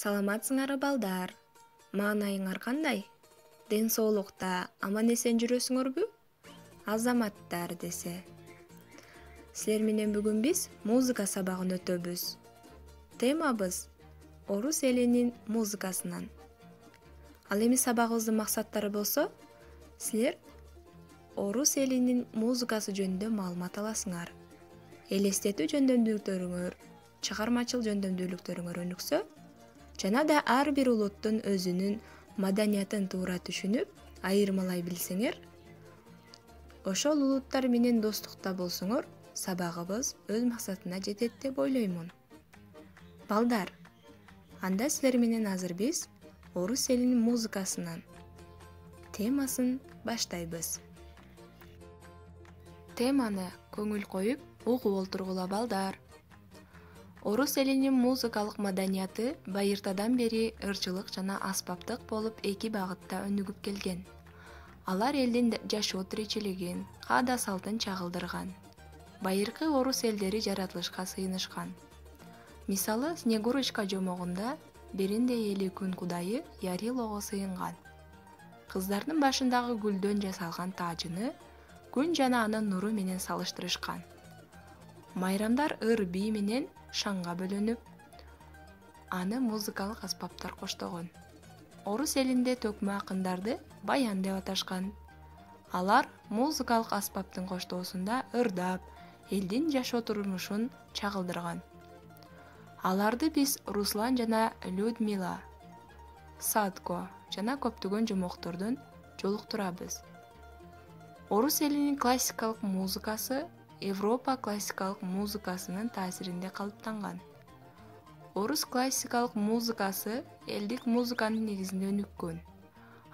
Саламатсыңар балдар. Маанайыңар кандай? Ден соолукта аман-эсен жүрөсүңөрбү? Азаматтар десе. Силер менен бүгүн биз музыка сабагын өтөбүз. Темабыз орус элинин музыкасынан. Ал эми сабагыбыздын максаттары болсо, силер орус элинин музыкасы жөнүндө маалымат аласыңар. Элестетүү жөндөмдүүлүктөрүңөр, чыгармачыл жөндөмдүүлүктөрүңөр өнүксө, жана да ар бир улуттун өзүнүн маданиятын туура түшүнүп, айырмалай билсеңер, ошол улуттар менен достукта болсоңор, сабагыбыз өз максатына жетет деп ойлоймун. Балдар, анда силер менен азыр биз орус элинин музыкасынан темасын баштайбыз. Теманы көңүл коюп, угуп олтургула балдар. Орус элинин музыкалык маданияты байыртадан бери ырчылык жана аспаптык болуп эки багытта өнүгүп келген. Алар элдин жашоо тиричилигин, каада салтын чагылдырган. Байыркы орус элдери жаратылышка сыйынышкан. Мисалы, Снегурочка жомогунда биринде эли күн кудайы Ярилого сыйынган. Кыздардын башындагы гүлдөн жасалган таажыны күн жана анын нуру менен салыштырышкан. Майрамдар ыр бий менен шаңга бөлөнүп, аны музыкалык аспаптар коштогон. Орус элинде төкмө акындарды баян деп аташкан. Алар музыкалык аспаптын коштоосунда ырдап, элдин жашоо турмушун чагылдырган. Аларды биз Руслан жана Людмила, Садко жана көптөгөн жомоктордон жолуктурабыз. Орус элинин классикалык музыкасы Европа классикалык музыкасынын таасиринде калыптанган. Орус классикалык музыкасы элдик музыканын негизинде өнүккөн.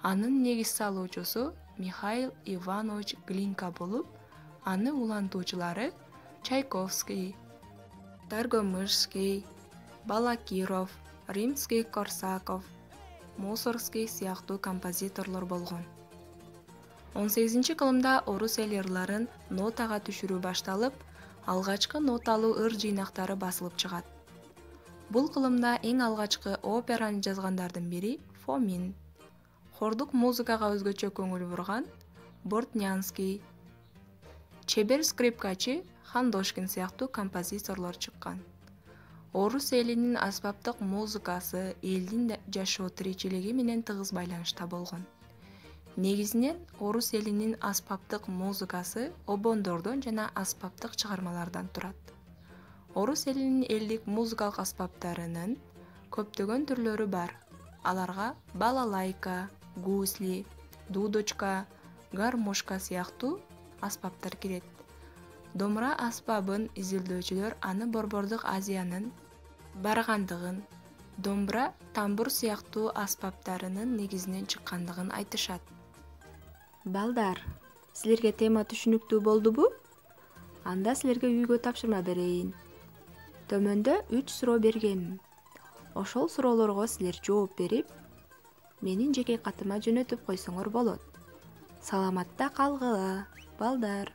Анын негиз салуучусу Михаил Иванович Глинка болуп, аны улантуучулары Чайковский, Таргомышский, Балакиров, Римский-Корсаков, Мусоргский сыяктуу композиторлор болгон. 18-кылымда орус эл ырларын нотага түшүрүү башталып, алгачкы ноталуу ыр жыйнактары басылып чыгат. Бул кылымда эң алгачкы операны жазгандардын бири Фомин. Хордук музыкага өзгөчө көңүл бурган Бортнянский, чебер скрипкачы Хандошкин сыяктуу композиторлор чыккан. Орус элинин аспаптык музыкасы элдин жашоо тиричилиги менен тыгыз байланышта болгон. Негизинен орус элинин аспаптык музыкасы обондордон жана аспаптык чыгармалардан турат. Орус элинин элдик музыкалык аспаптарынын көптөгөн түрлөрү бар. Аларга балалайка, гусли, дудочка, гармошка сыяктуу аспаптар кирет. Домра аспабын изилдөөчүлөр аны Борбордук Азиянын баргандыгын, домбра, тамбур сыяктуу аспаптарынын негизинен чыккандыгын айтышат. Балдар, силерге тема түшүнүктүү болдубу? Анда силерге үйгө тапшырма берейин. Төмөндө 3 суроо бергем. Ошол суроолорго силер жооп берип, менин жеке катыма жөнөтүп койсоңор болот. Саламатта калгыла, балдар.